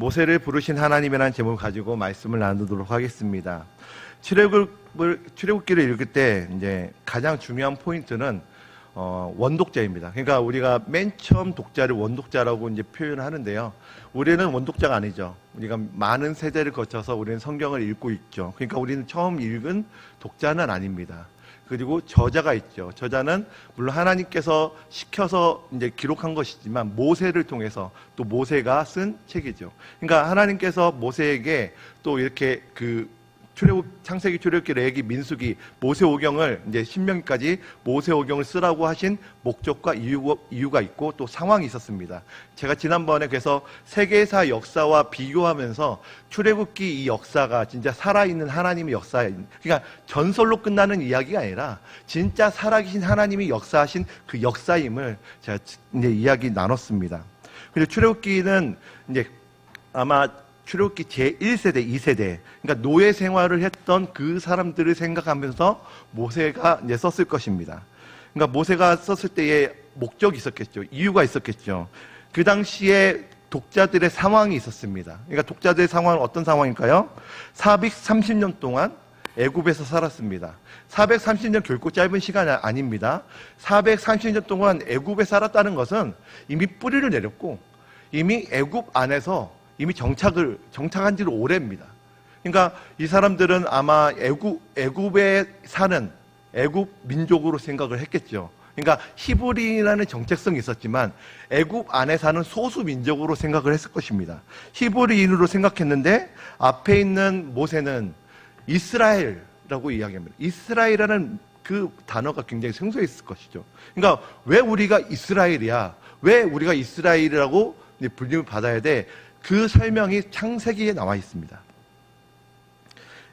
모세를 부르신 하나님이라는 제목을 가지고 말씀을 나누도록 하겠습니다. 출애굽기를 읽을 때 이제 가장 중요한 포인트는 원독자입니다. 그러니까 우리가 맨 처음 독자를 원독자라고 이제 표현하는데요. 우리는 원독자가 아니죠. 우리가 많은 세대를 거쳐서 우리는 성경을 읽고 있죠. 그러니까 우리는 처음 읽은 독자는 아닙니다. 그리고 저자가 있죠. 저자는 물론 하나님께서 시켜서 이제 기록한 것이지만 모세를 통해서 또 모세가 쓴 책이죠. 그러니까 하나님께서 모세에게 또 이렇게 창세기, 출애굽기, 레위기, 민수기, 모세오경을 이제 신명기까지 모세오경을 쓰라고 하신 목적과 이유가 있고 또 상황이 있었습니다. 제가 지난번에 그래서 세계사 역사와 비교하면서 출애굽기 이 역사가 진짜 살아있는 하나님의 역사인, 그러니까 전설로 끝나는 이야기가 아니라 진짜 살아계신 하나님이 역사하신 그 역사임을 제가 이제 이야기 나눴습니다. 그리고 출애굽기는 이제 아마 출애굽기 제1세대, 2세대, 그러니까 노예 생활을 했던 그 사람들을 생각하면서 모세가 이제 썼을 것입니다. 그러니까 모세가 썼을 때에 목적이 있었겠죠. 이유가 있었겠죠. 그 당시에 독자들의 상황이 있었습니다. 그러니까 독자들의 상황은 어떤 상황일까요? 430년 동안 애굽에서 살았습니다. 430년 결코 짧은 시간이 아닙니다. 430년 동안 애굽에 살았다는 것은 이미 뿌리를 내렸고 이미 애굽 안에서 이미 정착한 지는 오래입니다. 그러니까 이 사람들은 아마 애굽에 사는 애굽 민족으로 생각을 했겠죠. 그러니까 히브리인이라는 정체성이 있었지만 애굽 안에 사는 소수 민족으로 생각을 했을 것입니다. 히브리인으로 생각했는데 앞에 있는 모세는 이스라엘이라고 이야기합니다. 이스라엘이라는 그 단어가 굉장히 생소했을 것이죠. 그러니까 왜 우리가 이스라엘이야? 왜 우리가 이스라엘이라고 불림을 받아야 돼? 그 설명이 창세기에 나와 있습니다.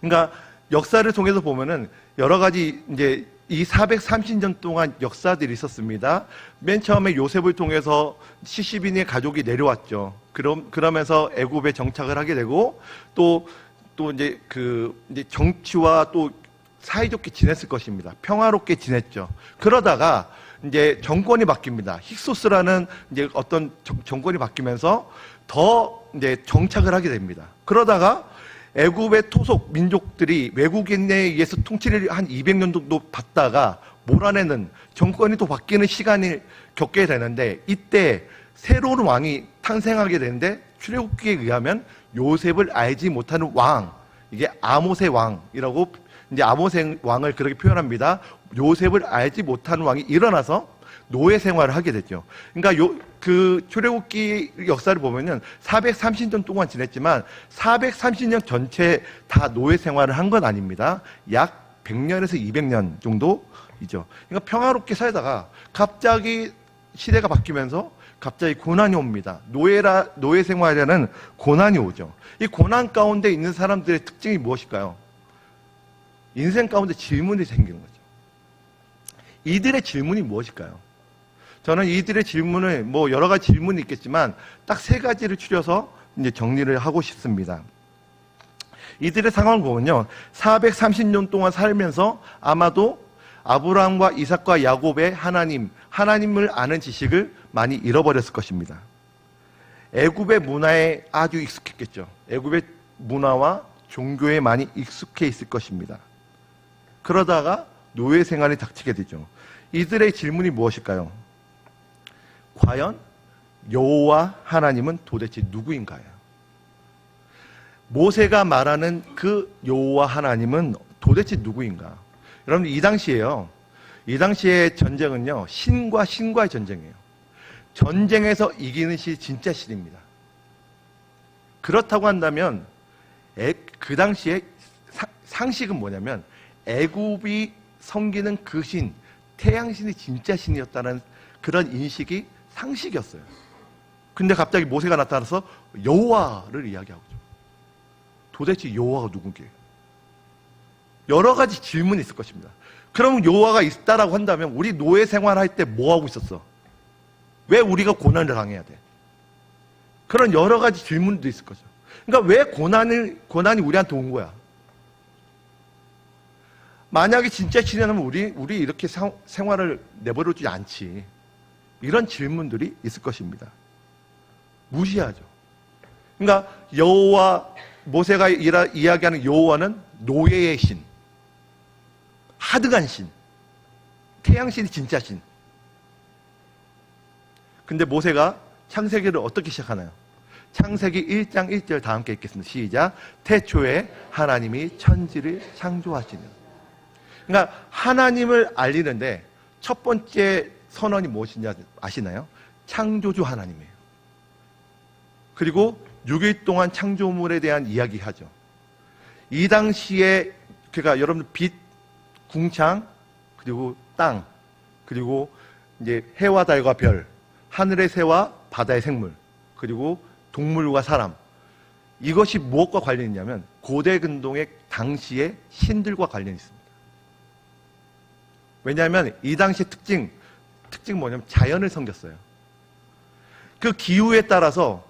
그러니까 역사를 통해서 보면은 여러 가지 이제 이 430년 동안 역사들이 있었습니다. 맨 처음에 요셉을 통해서 70인의 가족이 내려왔죠. 그러면서 애굽에 정착을 하게 되고 또 이제 이제 정치와 또 사이좋게 지냈을 것입니다. 평화롭게 지냈죠. 그러다가 이제 정권이 바뀝니다. 힉소스라는 이제 어떤 정권이 바뀌면서 더 이제 정착을 하게 됩니다. 그러다가 애굽의 토속 민족들이 외국인에 의해서 통치를 한 200년 정도 받다가 몰아내는 정권이 또 바뀌는 시간을 겪게 되는데 이때 새로운 왕이 탄생하게 되는데 출애굽기에 의하면 요셉을 알지 못하는 왕, 이게 아모스의 왕이라고 이제 아모스의 왕을 그렇게 표현합니다. 요셉을 알지 못하는 왕이 일어나서 노예 생활을 하게 되죠. 그러니까 출애굽기 역사를 보면은 430년 동안 지냈지만 430년 전체 다 노예 생활을 한 건 아닙니다. 약 100년에서 200년 정도이죠. 그러니까 평화롭게 살다가 갑자기 시대가 바뀌면서 갑자기 고난이 옵니다. 노예 생활이라는 고난이 오죠. 이 고난 가운데 있는 사람들의 특징이 무엇일까요? 인생 가운데 질문이 생기는 거죠. 이들의 질문이 무엇일까요? 저는 이들의 질문을 여러 가지 질문이 있겠지만 딱 3가지를 추려서 이제 정리를 하고 싶습니다. 이들의 상황을 보면요. 430년 동안 살면서 아마도 아브라함과 이삭과 야곱의 하나님을 아는 지식을 많이 잃어버렸을 것입니다. 애굽의 문화에 아주 익숙했겠죠. 애굽의 문화와 종교에 많이 익숙해 있을 것입니다. 그러다가 노예 생활이 닥치게 되죠. 이들의 질문이 무엇일까요? 과연 여호와 하나님은 도대체 누구인가요? 모세가 말하는 그 여호와 하나님은 도대체 누구인가? 여러분 이 당시의 전쟁은요 신과 신과의 전쟁이에요. 전쟁에서 이기는 신 진짜 신입니다. 그렇다고 한다면 그 당시에 상식은 뭐냐면 애굽이 섬기는 그 신, 태양신이 진짜 신이었다는 그런 인식이 상식이었어요. 근데 갑자기 모세가 나타나서 여호와를 이야기하고 있죠. 도대체 여호와가 누구게? 여러 가지 질문이 있을 것입니다. 그럼 여호와가 있다라고 한다면 우리 노예 생활할 때 뭐 하고 있었어? 왜 우리가 고난을 당해야 돼? 그런 여러 가지 질문도 있을 거죠. 그러니까 왜 고난이 우리한테 온 거야? 만약에 진짜 신이라면 우리 이렇게 생활을 내버려두지 않지. 이런 질문들이 있을 것입니다. 무시하죠. 그러니까 여호와, 모세가 이야기하는 여호와는 노예의 신, 하드한 신, 태양신이 진짜 신. 근데 모세가 창세기를 어떻게 시작하나요? 창세기 1장 1절 다 함께 읽겠습니다. 시작. 태초에 하나님이 천지를 창조하시는. 그러니까 하나님을 알리는데 첫 번째 선언이 무엇인지 아시나요? 창조주 하나님이에요. 그리고 6일 동안 창조물에 대한 이야기하죠. 이 당시에 그러니까 여러분 빛, 궁창, 그리고 땅, 그리고 이제 해와 달과 별, 하늘의 새와 바다의 생물, 그리고 동물과 사람, 이것이 무엇과 관련이 있냐면 고대 근동의 당시의 신들과 관련이 있습니다. 왜냐하면 이 당시의 특징 뭐냐면 자연을 섬겼어요. 그 기후에 따라서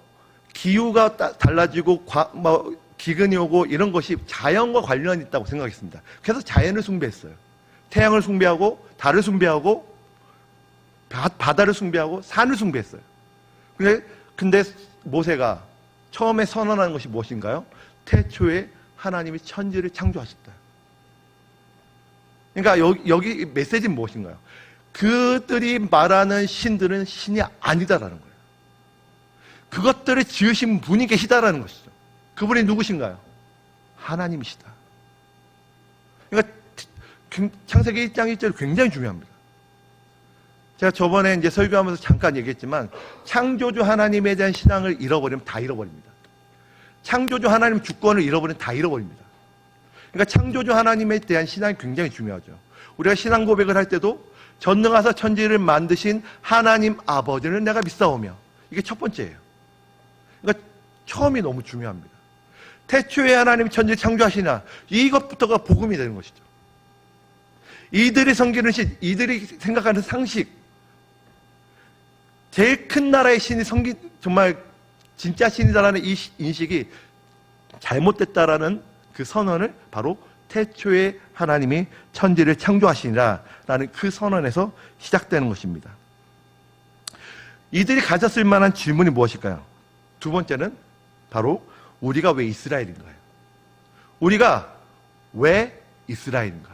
기후가 달라지고 기근이 오고 이런 것이 자연과 관련이 있다고 생각했습니다. 그래서 자연을 숭배했어요. 태양을 숭배하고 달을 숭배하고 바다를 숭배하고 산을 숭배했어요. 근데 모세가 처음에 선언하는 것이 무엇인가요? 태초에 하나님이 천지를 창조하셨다. 그러니까 여기 메시지는 무엇인가요? 그들이 말하는 신들은 신이 아니다라는 거예요. 그것들을 지으신 분이 계시다라는 것이죠. 그분이 누구신가요? 하나님이시다. 그러니까 창세기 1장 1절이 굉장히 중요합니다. 제가 저번에 이제 설교하면서 잠깐 얘기했지만 창조주 하나님에 대한 신앙을 잃어버리면 다 잃어버립니다. 창조주 하나님 주권을 잃어버리면 다 잃어버립니다. 그러니까 창조주 하나님에 대한 신앙이 굉장히 중요하죠. 우리가 신앙 고백을 할 때도 전능하사 천지를 만드신 하나님 아버지를 내가 믿사오며, 이게 첫 번째예요. 그러니까 처음이 너무 중요합니다. 태초에 하나님이 천지를 창조하시나, 이것부터가 복음이 되는 것이죠. 이들이 섬기는 신, 이들이 생각하는 상식, 제일 큰 나라의 신이 정말 진짜 신이다라는 이 인식이 잘못됐다라는 그 선언을 바로 태초에 하나님이 천지를 창조하시니라라는 그 선언에서 시작되는 것입니다. 이들이 가졌을 만한 질문이 무엇일까요? 두 번째는 바로 우리가 왜 이스라엘인가요? 우리가 왜 이스라엘인가?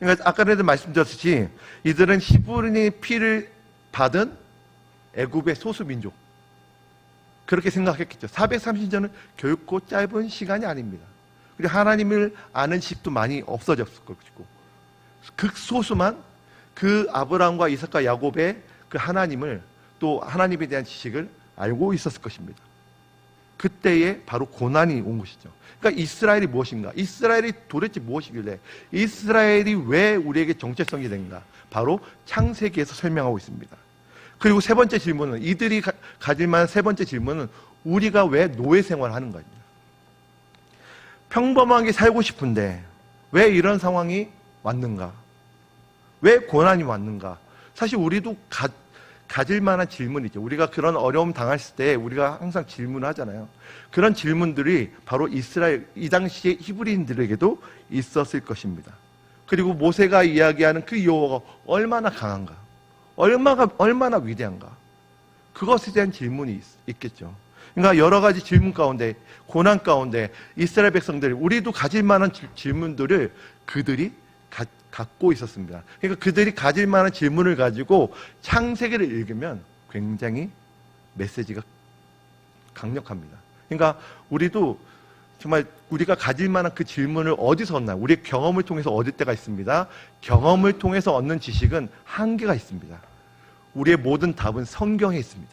그러니까 아까 전에도 말씀드렸듯이 이들은 히브리인의 피를 받은 애굽의 소수 민족, 그렇게 생각했겠죠. 430년은 결코 짧은 시간이 아닙니다. 그리고 하나님을 아는 지식도 많이 없어졌을 것이고, 극소수만 그 아브라함과 이삭과 야곱의 그 하나님을, 또 하나님에 대한 지식을 알고 있었을 것입니다. 그때에 바로 고난이 온 것이죠. 그러니까 이스라엘이 무엇인가? 이스라엘이 도대체 무엇이길래, 이스라엘이 왜 우리에게 정체성이 된가? 바로 창세기에서 설명하고 있습니다. 그리고 세 번째 질문은, 이들이 가질 만한 세 번째 질문은 우리가 왜 노예 생활을 하는 거입니다. 평범하게 살고 싶은데 왜 이런 상황이 왔는가? 왜 고난이 왔는가? 사실 우리도 가질 만한 질문이죠. 우리가 그런 어려움 당했을 때 우리가 항상 질문을 하잖아요. 그런 질문들이 바로 이스라엘, 이 당시의 히브리인들에게도 있었을 것입니다. 그리고 모세가 이야기하는 그 여호와가 얼마나 강한가? 얼마나 위대한가? 그것에 대한 질문이 있겠죠. 그러니까 여러 가지 질문 가운데, 고난 가운데 이스라엘 백성들, 우리도 가질 만한 질문들을 그들이 갖고 있었습니다. 그러니까 그들이 가질 만한 질문을 가지고 창세기를 읽으면 굉장히 메시지가 강력합니다. 그러니까 우리도 정말 우리가 가질 만한 그 질문을 어디서 얻나요? 우리의 경험을 통해서 얻을 때가 있습니다. 경험을 통해서 얻는 지식은 한계가 있습니다. 우리의 모든 답은 성경에 있습니다.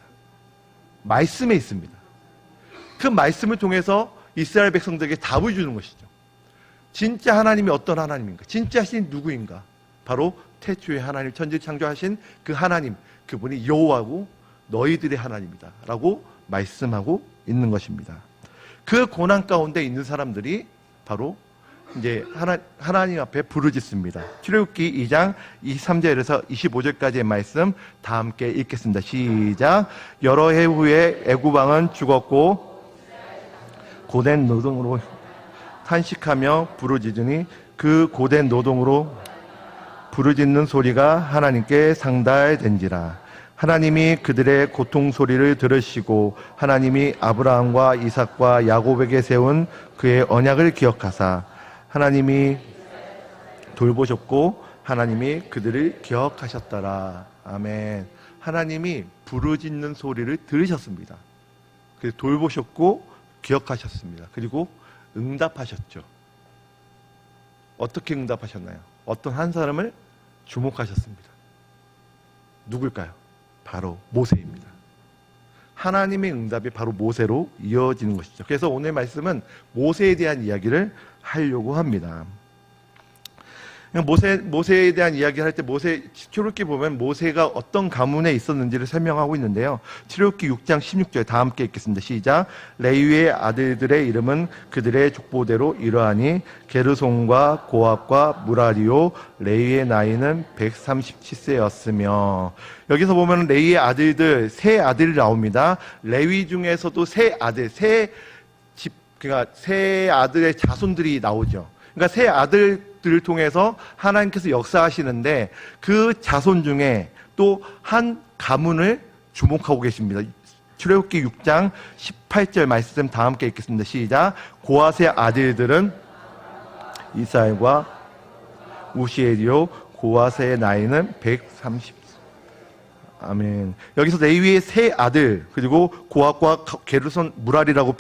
말씀에 있습니다. 그 말씀을 통해서 이스라엘 백성들에게 답을 주는 것이죠. 진짜 하나님이 어떤 하나님인가? 진짜 신이 누구인가? 바로 태초에 하나님 천지를 창조하신 그 하나님, 그분이 여호와고 너희들의 하나님이다 라고 말씀하고 있는 것입니다. 그 고난 가운데 있는 사람들이 바로 이제 하나님 앞에 부르짖습니다. 출애굽기 2장 23절에서 25절까지의 말씀 다 함께 읽겠습니다. 시작. 여러 해 후에 애굽 왕은 죽었고 고된 노동으로 탄식하며 부르짖으니 그 고된 노동으로 부르짖는 소리가 하나님께 상달된지라. 하나님이 그들의 고통 소리를 들으시고 하나님이 아브라함과 이삭과 야곱에게 세운 그의 언약을 기억하사 하나님이 돌보셨고 하나님이 그들을 기억하셨더라. 아멘. 하나님이 부르짖는 소리를 들으셨습니다. 그래서 돌보셨고 기억하셨습니다. 그리고 응답하셨죠. 어떻게 응답하셨나요? 어떤 한 사람을 주목하셨습니다. 누굴까요? 바로 모세입니다. 하나님의 응답이 바로 모세로 이어지는 것이죠. 그래서 오늘 말씀은 모세에 대한 이야기를 하려고 합니다. 모세에 대한 이야기를 할 때 출애굽기 보면 모세가 어떤 가문에 있었는지를 설명하고 있는데요. 출애굽기 6장 16절 다 함께 읽겠습니다. 시작. 레위의 아들들의 이름은 그들의 족보대로 이러하니 게르손과 고압과 무라리요 레위의 나이는 137세였으며 여기서 보면 레위의 아들들 세 아들이 나옵니다. 레위 중에서도 세 아들의 자손들이 나오죠. 그러니까 세 아들들을 통해서 하나님께서 역사하시는데 그 자손 중에 또 한 가문을 주목하고 계십니다. 출애굽기 6장 18절 말씀 다 함께 읽겠습니다. 시작. 고앗의 아들들은 이스라엘과 우시엘이요 고앗의 나이는 130. 아멘. 여기서 레위의 세 아들 그리고 고앗과 게르손 무랄이라고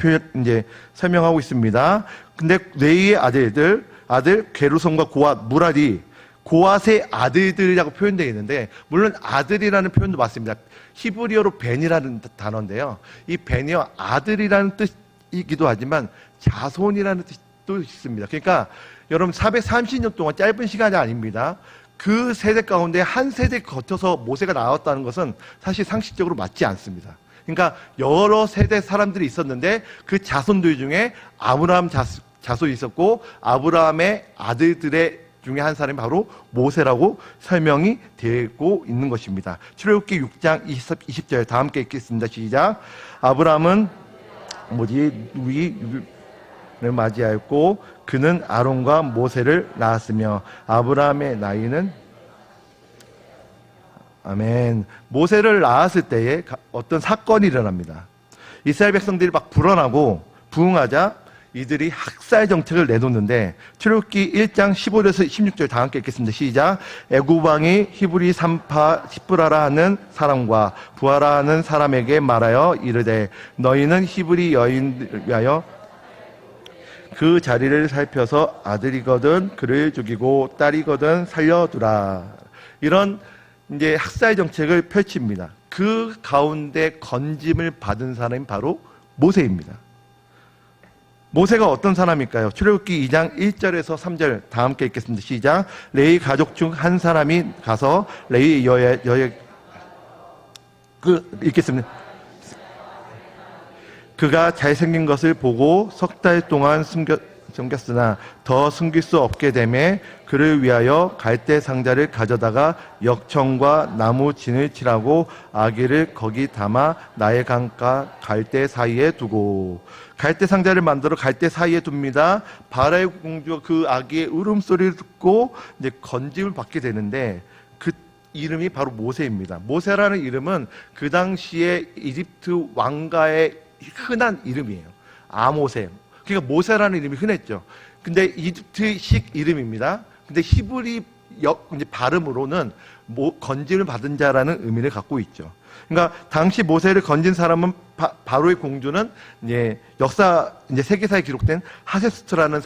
설명하고 있습니다. 근데 레위의 아들 게르손과 고앗 무랄이 고앗의 아들들이라고 표현되어 있는데 물론 아들이라는 표현도 맞습니다. 히브리어로 벤이라는 단어인데요. 이 벤이요 아들이라는 뜻이기도 하지만 자손이라는 뜻도 있습니다. 그러니까 여러분 430년 동안 짧은 시간이 아닙니다. 그 세대 가운데 한 세대 거쳐서 모세가 나왔다는 것은 사실 상식적으로 맞지 않습니다. 그러니까 여러 세대 사람들이 있었는데 그 자손들 중에 아브라함 자손이 있었고 아브라함의 아들들의 중에 한 사람이 바로 모세라고 설명이 되고 있는 것입니다. 출애굽기 6장 20절 다 함께 읽겠습니다. 시작. 아브라함은 누이를 맞이하였고 그는 아론과 모세를 낳았으며 아브라함의 나이는 아멘. 모세를 낳았을 때에 어떤 사건이 일어납니다. 이스라엘 백성들이 막 불안하고 부흥하자 이들이 학살 정책을 내놓는데 출애굽기 1장 15절에서 16절 다 함께 읽겠습니다. 시작. 애굽 왕이 히브리 산파 시브라라 하는 사람과 부하라 하는 사람에게 말하여 이르되 너희는 히브리 여인을 위하여 그 자리를 살펴서 아들이거든 그를 죽이고 딸이거든 살려두라. 이런 이제 학살 정책을 펼칩니다. 그 가운데 건짐을 받은 사람이 바로 모세입니다. 모세가 어떤 사람일까요? 출애굽기 2장 1절에서 3절 다 함께 읽겠습니다. 시작. 레위 가족 중 한 사람이 가서 레위 읽겠습니다. 그가 잘생긴 것을 보고 석 달 동안 숨겼으나 더 숨길 수 없게 되매 그를 위하여 갈대 상자를 가져다가 역청과 나무 진을 칠하고 아기를 거기 담아 나의 강가 갈대 사이에 두고 갈대 상자를 만들어 갈대 사이에 둡니다. 바라의 공주가 그 아기의 울음소리를 듣고 이제 건짐을 받게 되는데 그 이름이 바로 모세입니다. 모세라는 이름은 그 당시에 이집트 왕가의 흔한 이름이에요. 아모세. 그러니까 모세라는 이름이 흔했죠. 근데 이집트식 이름입니다. 근데 히브리 이제 발음으로는 건짐을 받은 자라는 의미를 갖고 있죠. 그러니까 당시 모세를 건진 사람은 바로의 공주는 이제 역사 이제 세계사에 기록된 하세스트라는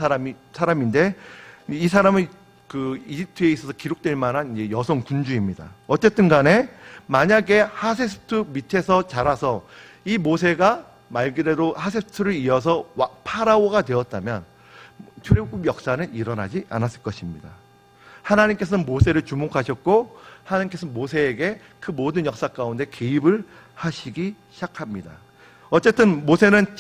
사람인데 이 사람은 그 이집트에 있어서 기록될 만한 이제 여성 군주입니다. 어쨌든 간에 만약에 하세스트 밑에서 자라서 이 모세가 말 그대로 하세스트를 이어서 파라오가 되었다면 출애굽 역사는 일어나지 않았을 것입니다. 하나님께서는 모세를 주목하셨고 하나님께서는 모세에게 그 모든 역사 가운데 개입을 하시기 시작합니다. 어쨌든 모세는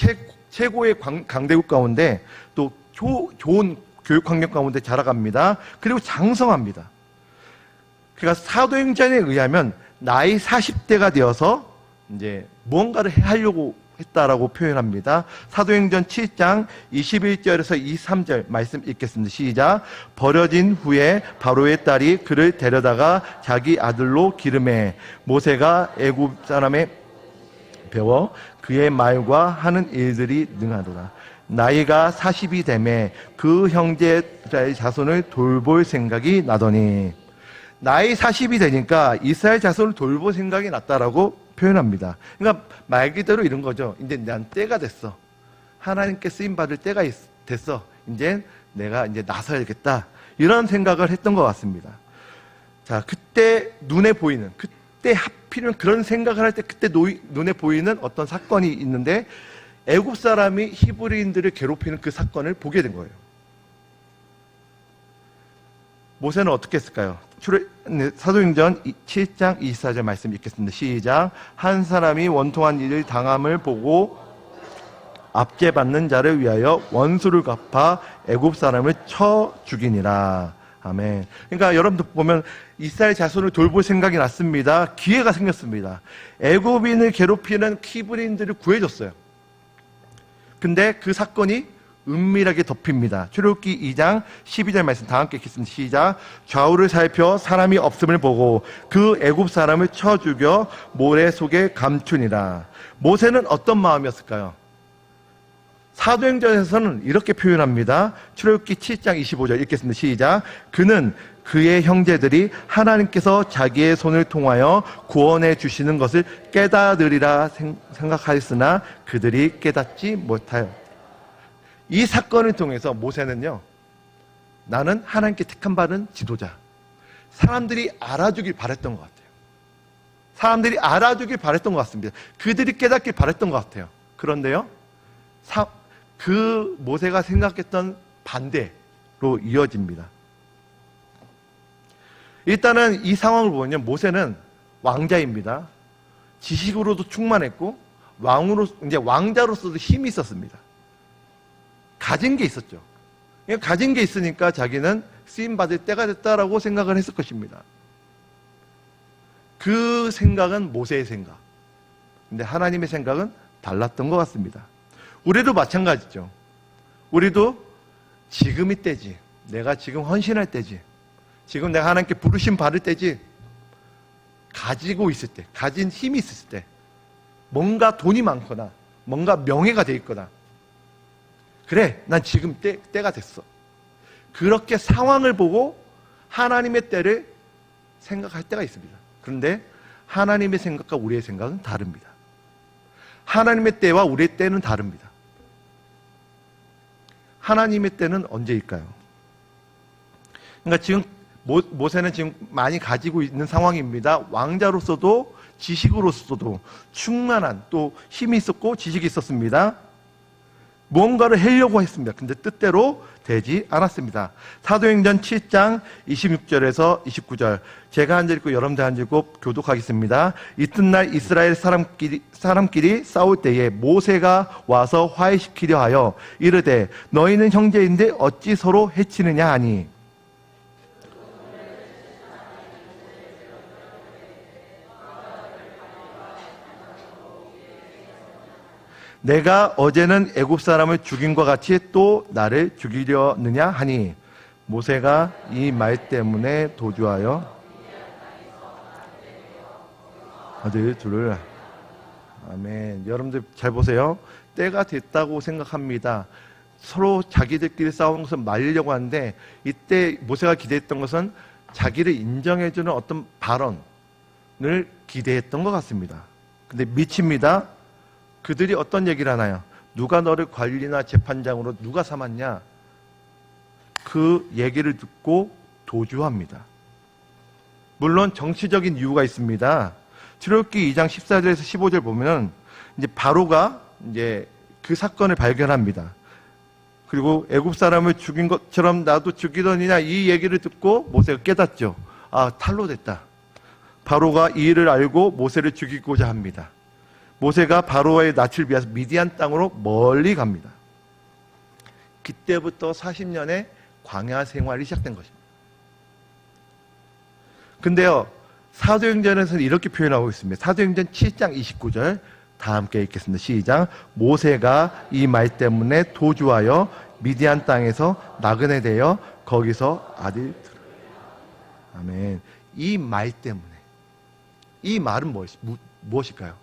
최고의 강대국 가운데 또 좋은 교육 환경 가운데 자라갑니다. 그리고 장성합니다. 그러니까 사도행전에 의하면 나이 40대가 되어서 이제 무언가를 하려고 했다라고 표현합니다. 사도행전 7장 21절에서 23절 말씀 읽겠습니다. 시작. 버려진 후에 바로의 딸이 그를 데려다가 자기 아들로 기르매 모세가 애굽 사람의 배워 그의 말과 하는 일들이 능하더라. 나이가 40이 되매 그 형제의 자손을 돌볼 생각이 나더니, 나이 40이 되니까 이스라엘 자손을 돌볼 생각이 났다라고 표현합니다. 그러니까 말 그대로 이런 거죠. 이제 난 때가 됐어. 하나님께 쓰임 받을 때가 됐어. 이제 내가 이제 나서야겠다. 이런 생각을 했던 것 같습니다. 자, 그때 눈에 보이는, 그때 하필이면 그런 생각을 할 때 그때 눈에 보이는 어떤 사건이 있는데, 애굽 사람이 히브리인들을 괴롭히는 그 사건을 보게 된 거예요. 모세는 어떻게 했을까요? 사도행전 7장 24절 말씀 읽겠습니다. 시작. 한 사람이 원통한 일을 당함을 보고 압제받는 자를 위하여 원수를 갚아 애굽 사람을 쳐 죽이니라. 아멘. 그러니까 여러분들 보면 이스라엘 자손을 돌볼 생각이 났습니다. 기회가 생겼습니다. 애굽인을 괴롭히는 히브리인들을 구해줬어요. 근데 그 사건이 은밀하게 덮입니다. 출애굽기 2장 12절 말씀 다 함께 읽겠습니다. 시작. 좌우를 살펴 사람이 없음을 보고 그 애굽 사람을 쳐 죽여 모래 속에 감추니라. 모세는 어떤 마음이었을까요? 사도행전에서는 이렇게 표현합니다. 출애굽기 7장 25절 읽겠습니다. 시작. 그는 그의 형제들이 하나님께서 자기의 손을 통하여 구원해 주시는 것을 깨달으리라 생각하였으나 그들이 깨닫지 못하여. 이 사건을 통해서 모세는요, 나는 하나님께 택함 받은 지도자, 사람들이 알아주길 바랬던 것 같아요. 사람들이 알아주길 바랬던 것 같습니다. 그들이 깨닫길 바랬던 것 같아요. 그런데요, 그 모세가 생각했던 반대로 이어집니다. 일단은 이 상황을 보면 모세는 왕자입니다. 지식으로도 충만했고 이제 왕자로서도 힘이 있었습니다. 가진 게 있었죠. 가진 게 있으니까 자기는 쓰임 받을 때가 됐다라고 생각을 했을 것입니다. 그 생각은 모세의 생각. 근데 하나님의 생각은 달랐던 것 같습니다. 우리도 마찬가지죠. 우리도 지금이 때지. 내가 지금 헌신할 때지. 지금 내가 하나님께 부르심 받을 때지. 가지고 있을 때, 가진 힘이 있을 때, 뭔가 돈이 많거나 뭔가 명예가 돼 있거나, 그래, 난 지금 때가 됐어. 그렇게 상황을 보고 하나님의 때를 생각할 때가 있습니다. 그런데 하나님의 생각과 우리의 생각은 다릅니다. 하나님의 때와 우리의 때는 다릅니다. 하나님의 때는 언제일까요? 그러니까 지금 모세는 지금 많이 가지고 있는 상황입니다. 왕자로서도 지식으로서도 충만한, 또 힘이 있었고 지식이 있었습니다. 무언가를 하려고 했습니다. 근데 뜻대로 되지 않았습니다. 사도행전 7장 26절에서 29절, 제가 한 절 읽고 여러분들 한 절 읽고 교독하겠습니다. 이튿날 이스라엘 사람끼리 싸울 때에 모세가 와서 화해시키려 하여 이르되 너희는 형제인데 어찌 서로 해치느냐 하니, 내가 어제는 애굽 사람을 죽인과 같이 또 나를 죽이려느냐 하니, 모세가 이 말 때문에 도주하여 아들 둘을. 아멘. 여러분들 잘 보세요. 때가 됐다고 생각합니다. 서로 자기들끼리 싸우는 것을 말리려고 하는데, 이때 모세가 기대했던 것은 자기를 인정해주는 어떤 발언을 기대했던 것 같습니다. 근데 미칩니다. 그들이 어떤 얘기를 하나요? 누가 너를 관리나 재판장으로 누가 삼았냐? 그 얘기를 듣고 도주합니다. 물론 정치적인 이유가 있습니다. 출애굽기 2장 14절에서 15절 보면 이제 바로가 이제 그 사건을 발견합니다. 그리고 애굽 사람을 죽인 것처럼 나도 죽이더니냐, 이 얘기를 듣고 모세가 깨닫죠. 아, 탈로 됐다. 바로가 이 일을 알고 모세를 죽이고자 합니다. 모세가 바로와의 낯을 비해서 미디안 땅으로 멀리 갑니다. 그때부터 40년의 광야 생활이 시작된 것입니다. 근데요, 사도행전에서는 이렇게 표현하고 있습니다. 사도행전 7장 29절 다 함께 읽겠습니다. 시작. 모세가 이 말 때문에 도주하여 미디안 땅에서 나그네 되어 거기서 아들 들어. 아멘. 이 말 때문에. 이 말은 무엇일까요?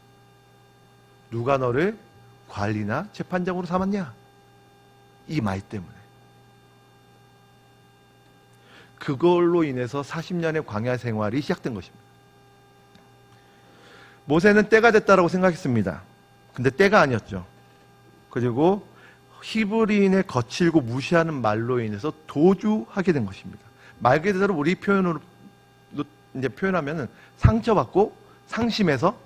누가 너를 관리나 재판장으로 삼았냐? 이 말 때문에. 그걸로 인해서 40년의 광야 생활이 시작된 것입니다. 모세는 때가 됐다라고 생각했습니다. 근데 때가 아니었죠. 그리고 히브리인의 거칠고 무시하는 말로 인해서 도주하게 된 것입니다. 말 그대로 우리 표현으로 이제 표현하면은 상처받고 상심해서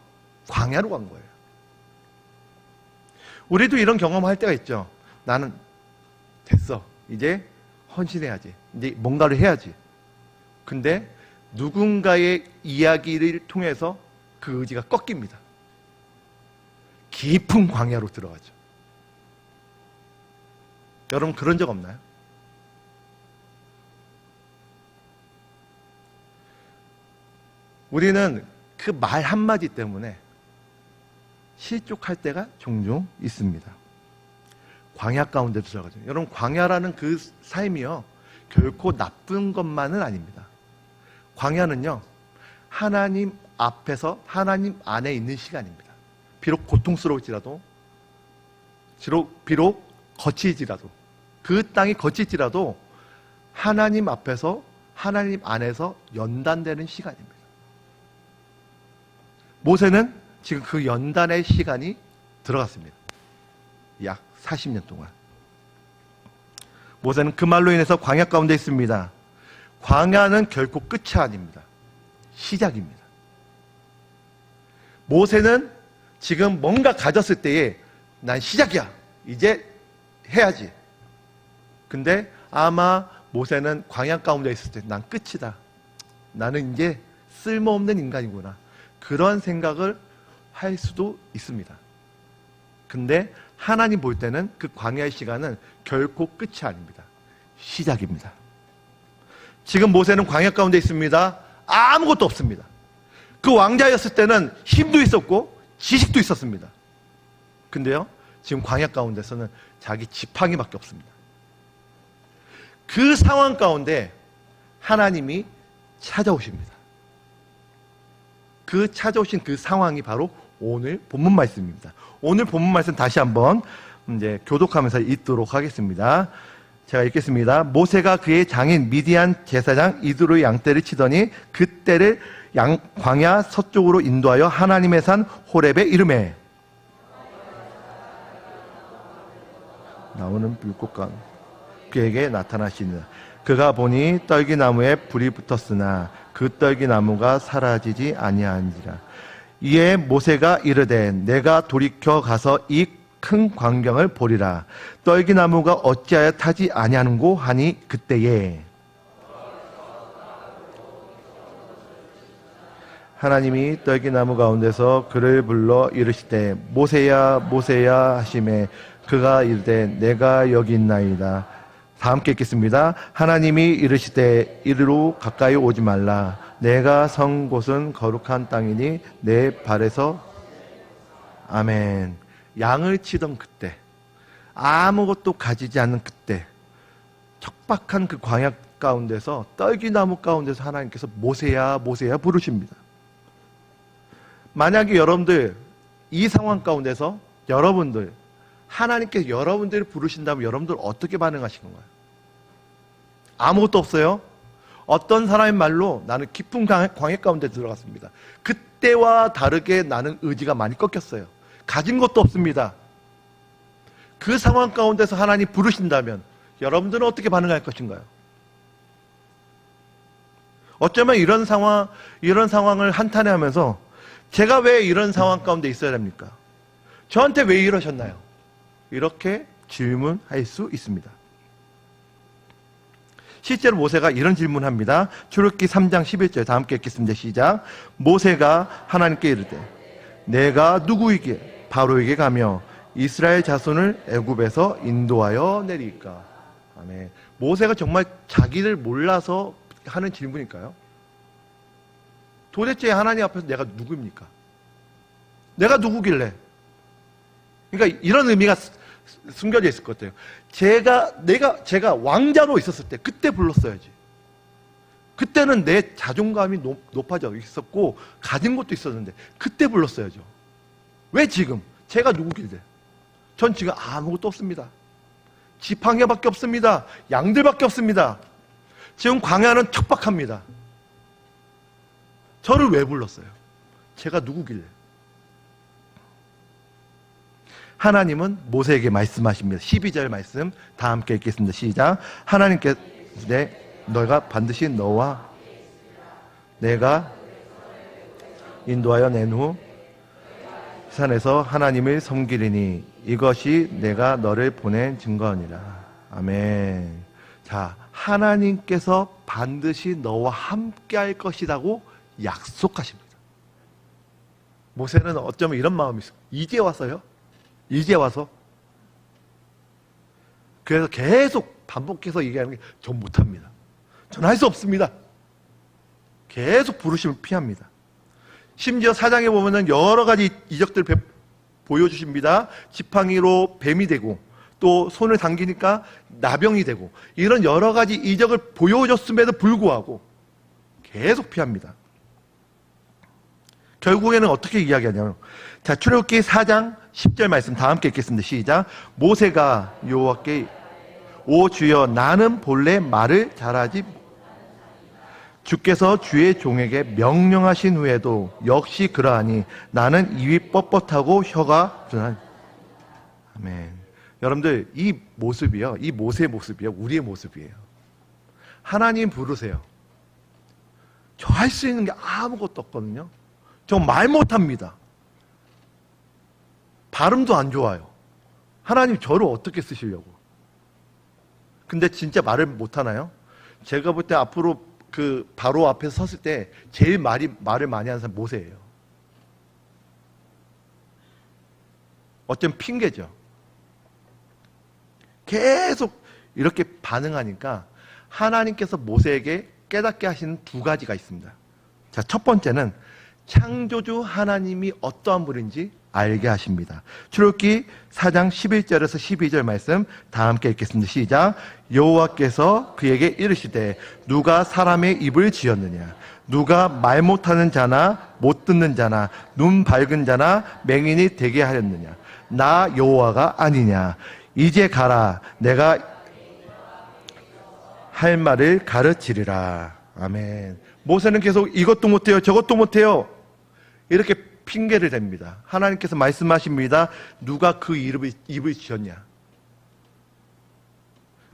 광야로 간 거예요. 우리도 이런 경험할 때가 있죠. 나는 됐어. 이제 헌신해야지. 이제 뭔가를 해야지. 근데 누군가의 이야기를 통해서 그 의지가 꺾입니다. 깊은 광야로 들어가죠. 여러분 그런 적 없나요? 우리는 그 말 한마디 때문에 실족할 때가 종종 있습니다. 광야 가운데 들어가죠. 여러분 광야라는 그 삶이요 결코 나쁜 것만은 아닙니다. 광야는요 하나님 앞에서 하나님 안에 있는 시간입니다. 비록 고통스러울지라도 비록 거칠지라도 그 땅이 거칠지라도 하나님 앞에서 하나님 안에서 연단되는 시간입니다. 모세는 지금 그 연단의 시간이 들어갔습니다. 약 40년 동안. 모세는 그 말로 인해서 광야 가운데 있습니다. 광야는 결코 끝이 아닙니다. 시작입니다. 모세는 지금 뭔가 가졌을 때에 난 시작이야. 이제 해야지. 근데 아마 모세는 광야 가운데 있을 때 난 끝이다. 나는 이제 쓸모없는 인간이구나. 그런 생각을 할 수도 있습니다. 근데 하나님 볼 때는 그 광야의 시간은 결코 끝이 아닙니다. 시작입니다. 지금 모세는 광야 가운데 있습니다. 아무것도 없습니다. 그 왕자였을 때는 힘도 있었고 지식도 있었습니다. 근데요, 지금 광야 가운데서는 자기 지팡이밖에 없습니다. 그 상황 가운데 하나님이 찾아오십니다. 그 찾아오신 그 상황이 바로 오늘 본문 말씀입니다. 오늘 본문 말씀 다시 한번 이제 교독하면서 읽도록 하겠습니다. 제가 읽겠습니다. 모세가 그의 장인 미디안 제사장 이드로의 양떼를 치더니 그 떼를 광야 서쪽으로 인도하여 하나님의 산 호렙에 이르매 나오는 불꽃감 그에게 나타나시니라. 그가 보니 떨기나무에 불이 붙었으나 그 떨기나무가 사라지지 아니하니라. 이에 모세가 이르되 내가 돌이켜 가서 이 큰 광경을 보리라. 떨기나무가 어찌하여 타지 아니하는고 하니 그때에 하나님이 떨기나무 가운데서 그를 불러 이르시되 모세야 모세야 하시매 그가 이르되 내가 여기 있나이다. 다 함께 읽겠습니다. 하나님이 이르시되 이리로 가까이 오지 말라. 내가 선 곳은 거룩한 땅이니 내 발에서 아멘. 양을 치던 그때 아무것도 가지지 않는 그때 척박한 그 광야 가운데서 떨기나무 가운데서 하나님께서 모세야 모세야 부르십니다. 만약에 여러분들 이 상황 가운데서 여러분들 하나님께서 여러분들을 부르신다면 여러분들 어떻게 반응하신 건가요? 아무것도 없어요? 어떤 사람의 말로 나는 깊은 광야 가운데 들어갔습니다. 그때와 다르게 나는 의지가 많이 꺾였어요. 가진 것도 없습니다. 그 상황 가운데서 하나님 부르신다면 여러분들은 어떻게 반응할 것인가요? 어쩌면 이런 상황을 한탄해하면서 제가 왜 이런 상황 가운데 있어야 됩니까? 저한테 왜 이러셨나요? 이렇게 질문할 수 있습니다. 실제로 모세가 이런 질문합니다. 출애굽기 3장 11절 다 함께 읽겠습니다. 시작. 모세가 하나님께 이르되 내가 누구에게 바로에게 가며 이스라엘 자손을 애굽에서 인도하여 내릴까? 아멘. 모세가 정말 자기를 몰라서 하는 질문일까요? 도대체 하나님 앞에서 내가 누구입니까? 내가 누구길래? 그러니까 이런 의미가 숨겨져 있을 것 같아요. 제가 왕자로 있었을 때 그때 불렀어야지. 그때는 내 자존감이 높아져 있었고 가진 것도 있었는데 그때 불렀어야죠. 왜 지금? 제가 누구길래? 전 지금 아무것도 없습니다. 지팡이밖에 없습니다. 양들밖에 없습니다. 지금 광야는 척박합니다. 저를 왜 불렀어요? 제가 누구길래? 하나님은 모세에게 말씀하십니다. 12절 말씀 다 함께 읽겠습니다. 시작. 하나님께서 너가 반드시 너와 내가 인도하여 낸 후 산에서 하나님을 섬기리니 이것이 내가 너를 보낸 증거니라. 아멘. 자, 하나님께서 반드시 너와 함께 할 것이라고 약속하십니다. 모세는 어쩌면 이런 마음이 있어요. 이제 와서요? 이제 와서? 그래서 계속 반복해서 얘기하는 게 전 못합니다. 저는 할 수 없습니다. 계속 부르심을 피합니다. 심지어 사장에 보면은 여러 가지 이적들을 보여주십니다. 지팡이로 뱀이 되고 또 손을 당기니까 나병이 되고 이런 여러 가지 이적을 보여줬음에도 불구하고 계속 피합니다. 결국에는 어떻게 이야기하냐면, 자, 출애굽기 4장 10절 말씀 다 함께 읽겠습니다. 시작. 모세가 여호와께 오 주여 나는 본래 말을 잘하지 주께서 주의 종에게 명령하신 후에도 역시 그러하니 나는 입이 뻣뻣하고 혀가 둔하니. 아멘. 여러분들 이 모습이요, 이 모세의 모습이요, 우리의 모습이에요. 하나님 부르세요. 저 할 수 있는 게 아무것도 없거든요. 저 말 못합니다. 발음도 안 좋아요. 하나님 저를 어떻게 쓰시려고? 근데 진짜 말을 못하나요? 제가 볼 때 앞으로 그 바로 앞에 섰을 때 제일 말을 많이 하는 사람 모세예요. 어쩜 핑계죠. 계속 이렇게 반응하니까 하나님께서 모세에게 깨닫게 하시는 두 가지가 있습니다. 자, 첫 번째는 창조주 하나님이 어떠한 분인지 알게 하십니다. 출애굽기 4장 11절에서 12절 말씀 다 함께 읽겠습니다. 시작. 여호와께서 그에게 이르시되 누가 사람의 입을 지었느냐? 누가 말 못하는 자나 못 듣는 자나 눈 밝은 자나 맹인이 되게 하였느냐? 나 여호와가 아니냐? 이제 가라. 내가 할 말을 가르치리라. 아멘. 모세는 계속 이것도 못해요, 저것도 못해요, 이렇게 핑계를 댑니다. 하나님께서 말씀하십니다. 누가 그 입을 지었냐?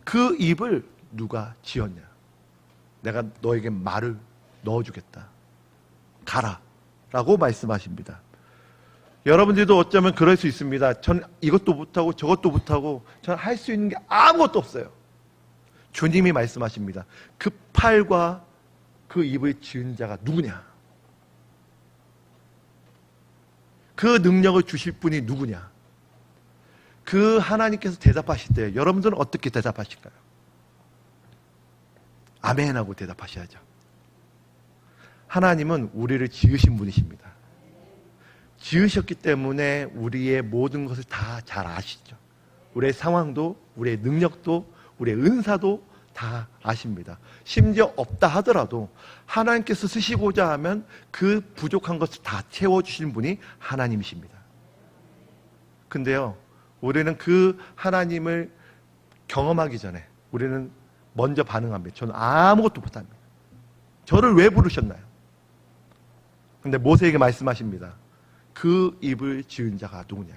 그 입을 누가 지었냐? 내가 너에게 말을 넣어주겠다. 가라. 라고 말씀하십니다. 여러분들도 어쩌면 그럴 수 있습니다. 전 이것도 못하고 저것도 못하고 전 할 수 있는 게 아무것도 없어요. 주님이 말씀하십니다. 그 팔과 그 입을 지은 자가 누구냐? 그 능력을 주실 분이 누구냐? 그 하나님께서 대답하실 때 여러분들은 어떻게 대답하실까요? 아멘 하고 대답하셔야죠. 하나님은 우리를 지으신 분이십니다. 지으셨기 때문에 우리의 모든 것을 다 잘 아시죠. 우리의 상황도, 우리의 능력도, 우리의 은사도 다 아십니다. 심지어 없다 하더라도 하나님께서 쓰시고자 하면 그 부족한 것을 다 채워주신 분이 하나님이십니다. 근데요, 우리는 그 하나님을 경험하기 전에 우리는 먼저 반응합니다. 저는 아무것도 못합니다. 저를 왜 부르셨나요? 근데 모세에게 말씀하십니다. 그 입을 지은 자가 누구냐?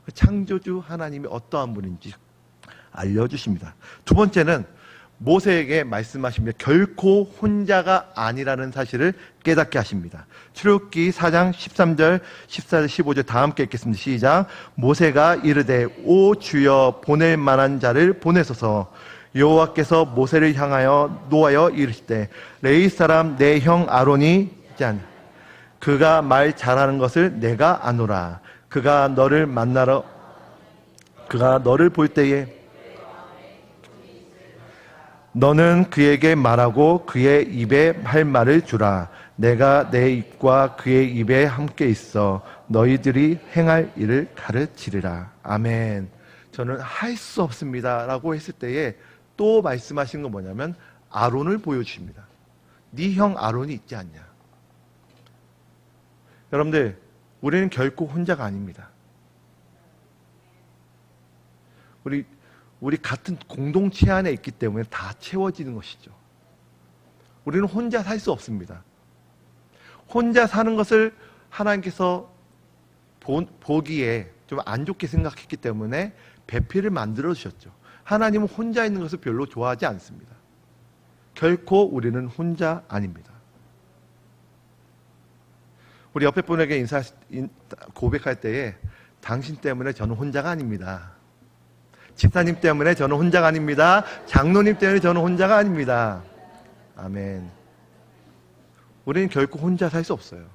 그 창조주 하나님이 어떠한 분인지 알려주십니다. 두 번째는 모세에게 말씀하십니다. 결코 혼자가 아니라는 사실을 깨닫게 하십니다. 출애굽기 4장 13절, 14절, 15절 다 함께 읽겠습니다. 시작. 모세가 이르되 오 주여 보낼 만한 자를 보내소서. 여호와께서 모세를 향하여 노하여 이르시되 레위 사람 내 형 아론이 있지 않냐? 그가 말 잘하는 것을 내가 아노라. 그가 너를 볼 때에 너는 그에게 말하고 그의 입에 할 말을 주라. 내가 내 입과 그의 입에 함께 있어 너희들이 행할 일을 가르치리라. 아멘. 저는 할 수 없습니다 라고 했을 때에 또 말씀하신 건 뭐냐면 아론을 보여주십니다. 네 형 아론이 있지 않냐. 여러분들, 우리는 결코 혼자가 아닙니다. 우리 같은 공동체 안에 있기 때문에 다 채워지는 것이죠. 우리는 혼자 살 수 없습니다. 혼자 사는 것을 하나님께서 보기에 좀 안 좋게 생각했기 때문에 배필을 만들어 주셨죠. 하나님은 혼자 있는 것을 별로 좋아하지 않습니다. 결코 우리는 혼자 아닙니다. 우리 옆에 분에게 고백할 때에 당신 때문에 저는 혼자가 아닙니다. 집사님 때문에 저는 혼자가 아닙니다. 장로님 때문에 저는 혼자가 아닙니다. 아멘. 우리는 결코 혼자 살 수 없어요.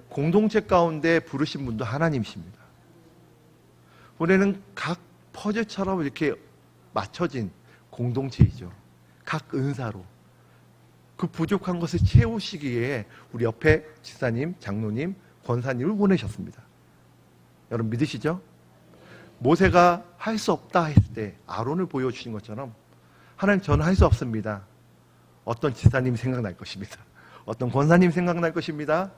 공동체 가운데 부르신 분도 하나님이십니다. 우리는 각 퍼즐처럼 이렇게 맞춰진 공동체이죠. 각 은사로 그 부족한 것을 채우시기에 우리 옆에 집사님, 장로님, 권사님을 보내셨습니다. 여러분 믿으시죠? 모세가 할 수 없다 했을 때 아론을 보여주신 것처럼 하나님, 저는 할 수 없습니다. 어떤 집사님이 생각날 것입니다. 어떤 권사님이 생각날 것입니다.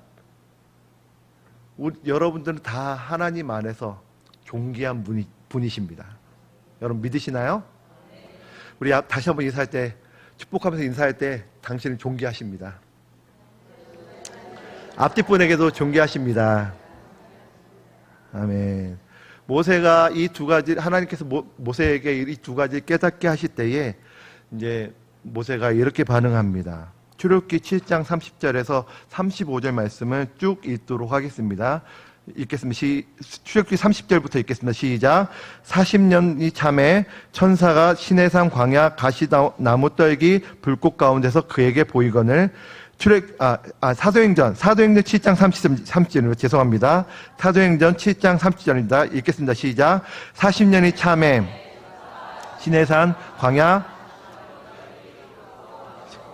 여러분들은 다 하나님 안에서 존귀한 분이십니다. 여러분 믿으시나요? 우리 다시 한번 인사할 때, 축복하면서 인사할 때 당신은 존귀하십니다. 앞뒤 분에게도 존귀하십니다. 아멘. 모세가 이 두 가지, 하나님께서 모세에게 이 두 가지를 깨닫게 하실 때에 이제 모세가 이렇게 반응합니다. 출애굽기 7장 30절에서 35절 말씀을 쭉 읽도록 하겠습니다. 읽겠습니다. 출애굽기 30절부터 읽겠습니다. 시작. 40년이 참에 천사가 시내산 광야 가시나무 떨기 불꽃 가운데서 그에게 보이거늘. 사도행전 7장 30절, 죄송합니다. 사도행전 7장 30절입니다. 읽겠습니다. 시작. 40년이 참에 시내산 광야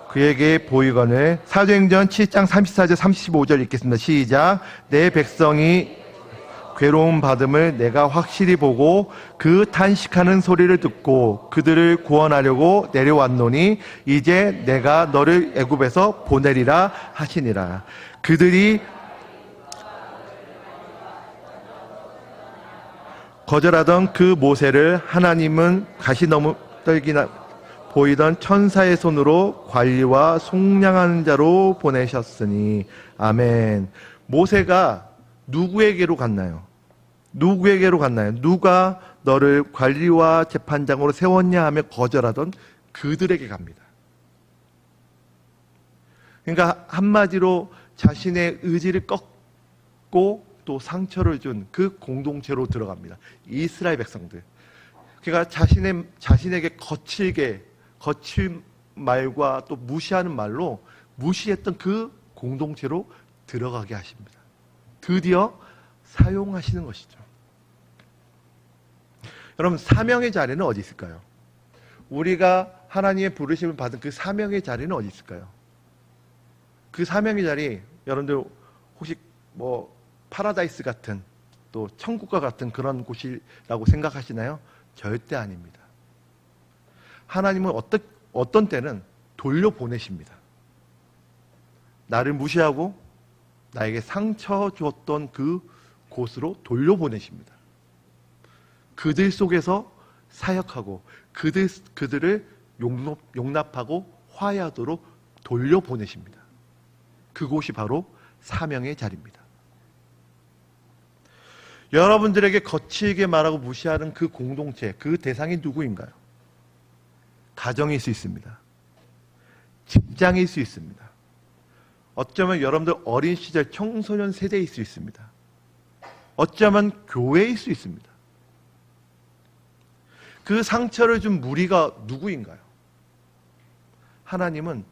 그에게 보이거늘. 사도행전 7장 34절 35절 읽겠습니다. 시작. 내 백성이 괴로움 받음을 내가 확실히 보고 그 탄식하는 소리를 듣고 그들을 구원하려고 내려왔노니 이제 내가 너를 애굽에서 보내리라 하시니라. 그들이 거절하던 그 모세를 하나님은 가시나무 떨기나 보이던 천사의 손으로 관리와 속량하는 자로 보내셨으니. 아멘. 모세가 누구에게로 갔나요? 누구에게로 갔나요? 누가 너를 관리와 재판장으로 세웠냐 하며 거절하던 그들에게 갑니다. 그러니까 한마디로 자신의 의지를 꺾고 또 상처를 준 그 공동체로 들어갑니다. 이스라엘 백성들. 그러니까 자신에게 거칠 말과 또 무시하는 말로 무시했던 그 공동체로 들어가게 하십니다. 드디어 사용하시는 것이죠. 여러분, 사명의 자리는 어디 있을까요? 우리가 하나님의 부르심을 받은 그 사명의 자리는 어디 있을까요? 그 사명의 자리, 여러분들 혹시 파라다이스 같은 또 천국과 같은 그런 곳이라고 생각하시나요? 절대 아닙니다. 하나님은 어떤 때는 돌려보내십니다. 나를 무시하고 나에게 상처 주었던 그 곳으로 돌려보내십니다. 그들 속에서 사역하고 그들을 용납하고 화해하도록 돌려보내십니다. 그곳이 바로 사명의 자리입니다. 여러분들에게 거칠게 말하고 무시하는 그 공동체, 그 대상이 누구인가요? 가정일 수 있습니다. 직장일 수 있습니다. 어쩌면 여러분들 어린 시절 청소년 세대일 수 있습니다. 어쩌면 교회일 수 있습니다. 그 상처를 준 무리가 누구인가요? 하나님은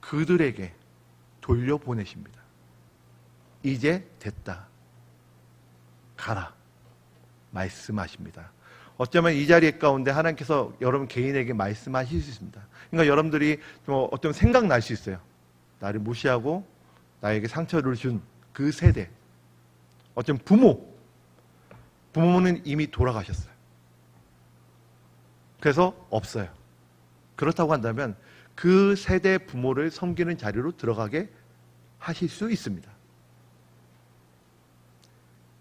그들에게 돌려보내십니다. 이제 됐다. 가라. 말씀하십니다. 어쩌면 이 자리 가운데 하나님께서 여러분 개인에게 말씀하실 수 있습니다. 그러니까 여러분들이 어쩌면 생각날 수 있어요. 나를 무시하고 나에게 상처를 준 그 세대, 어쩌면 부모는 이미 돌아가셨어요. 그래서 없어요. 그렇다고 한다면 그 세대 부모를 섬기는 자리로 들어가게 하실 수 있습니다.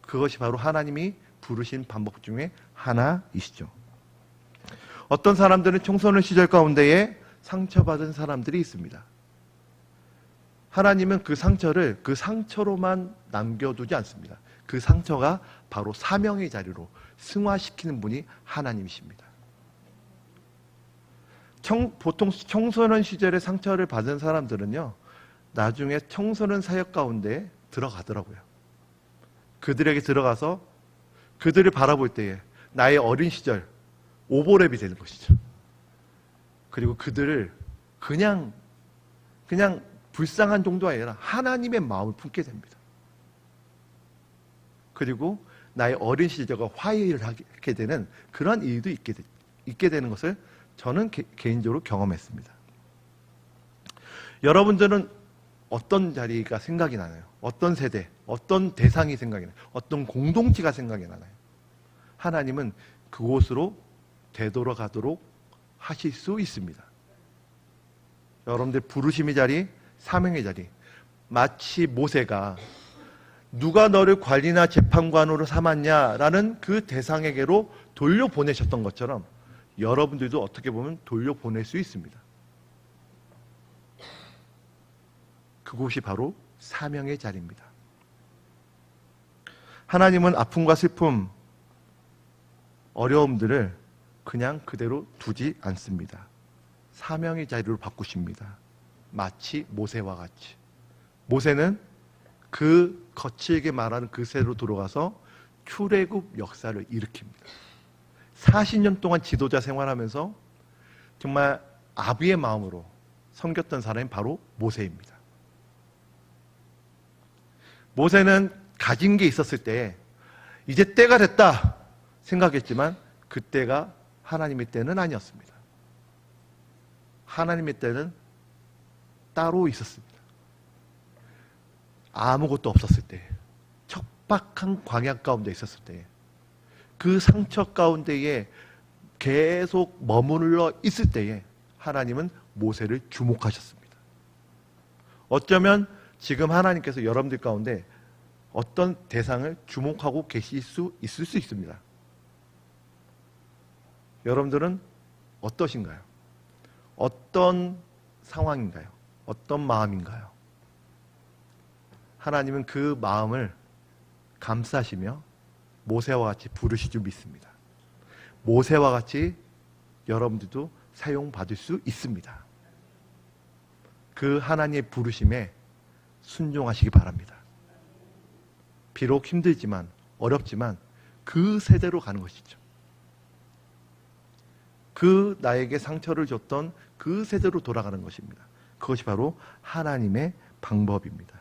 그것이 바로 하나님이 부르신 방법 중에 하나이시죠. 어떤 사람들은 청소년 시절 가운데에 상처받은 사람들이 있습니다. 하나님은 그 상처를 그 상처로만 남겨두지 않습니다. 그 상처가 바로 사명의 자리로 승화시키는 분이 하나님이십니다. 보통 청소년 시절에 상처를 받은 사람들은요, 나중에 청소년 사역 가운데 들어가더라고요. 그들에게 들어가서 그들을 바라볼 때에 나의 어린 시절 오버랩이 되는 것이죠. 그리고 그들을 그냥 불쌍한 정도가 아니라 하나님의 마음을 품게 됩니다. 그리고 나의 어린 시절과 화해를 하게 되는 그런 일도 있게 되는 것을 저는 개인적으로 경험했습니다. 여러분들은 어떤 자리가 생각이 나나요? 어떤 세대, 어떤 대상이 생각이 나요? 어떤 공동체가 생각이 나나요? 하나님은 그곳으로 되돌아가도록 하실 수 있습니다. 여러분들 부르심의 자리, 사명의 자리, 마치 모세가 누가 너를 관리나 재판관으로 삼았냐라는 그 대상에게로 돌려보내셨던 것처럼 여러분들도 어떻게 보면 돌려보낼 수 있습니다. 그곳이 바로 사명의 자리입니다. 하나님은 아픔과 슬픔, 어려움들을 그냥 그대로 두지 않습니다. 사명의 자리로 바꾸십니다. 마치 모세와 같이. 모세는 그 거칠게 말하는 그 세대로 돌아가서 출애굽 역사를 일으킵니다. 40년 동안 지도자 생활하면서 정말 아비의 마음으로 섬겼던 사람이 바로 모세입니다. 모세는 가진 게 있었을 때 이제 때가 됐다 생각했지만 그 때가 하나님의 때는 아니었습니다. 하나님의 때는 따로 있었습니다. 아무것도 없었을 때, 척박한 광야 가운데 있었을 때, 그 상처 가운데에 계속 머물러 있을 때에 하나님은 모세를 주목하셨습니다. 어쩌면 지금 하나님께서 여러분들 가운데 어떤 대상을 주목하고 계실 수 있을 수 있습니다. 여러분들은 어떠신가요? 어떤 상황인가요? 어떤 마음인가요? 하나님은 그 마음을 감싸시며 모세와 같이 부르실 줄 믿습니다. 모세와 같이 여러분들도 사용받을 수 있습니다. 그 하나님의 부르심에 순종하시기 바랍니다. 비록 힘들지만 어렵지만 그 세대로 가는 것이죠. 그 나에게 상처를 줬던 그 세대로 돌아가는 것입니다. 그것이 바로 하나님의 방법입니다.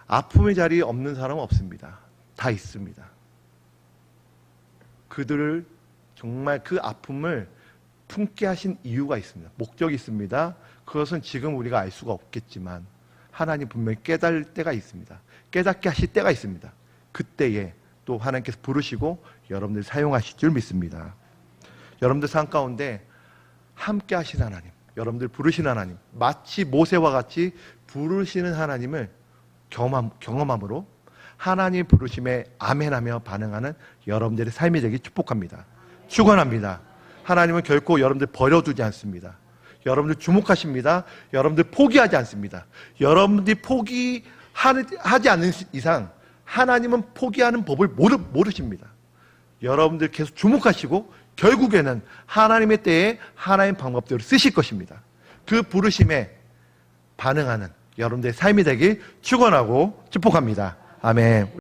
아픔의 자리에 없는 사람은 없습니다. 다 있습니다. 그들을 정말 그 아픔을 품게 하신 이유가 있습니다. 목적이 있습니다. 그것은 지금 우리가 알 수가 없겠지만 하나님 분명히 깨달을 때가 있습니다. 깨닫게 하실 때가 있습니다. 그때에 또 하나님께서 부르시고 여러분들 사용하실 줄 믿습니다. 여러분들 삶 가운데 함께 하신 하나님, 여러분들 부르시는 하나님, 마치 모세와 같이 부르시는 하나님을 경험함으로 하나님 부르심에 아멘하며 반응하는 여러분들의 삶이 되기 축복합니다. 축원합니다. 하나님은 결코 여러분들 버려두지 않습니다. 여러분들 주목하십니다. 여러분들 포기하지 않습니다. 여러분들이 포기하지 않는 이상 하나님은 포기하는 법을 모르십니다. 여러분들 계속 주목하시고 결국에는 하나님의 때에 하나님 방법대로 쓰실 것입니다. 그 부르심에 반응하는 여러분들의 삶이 되길 축원하고 축복합니다. 아멘.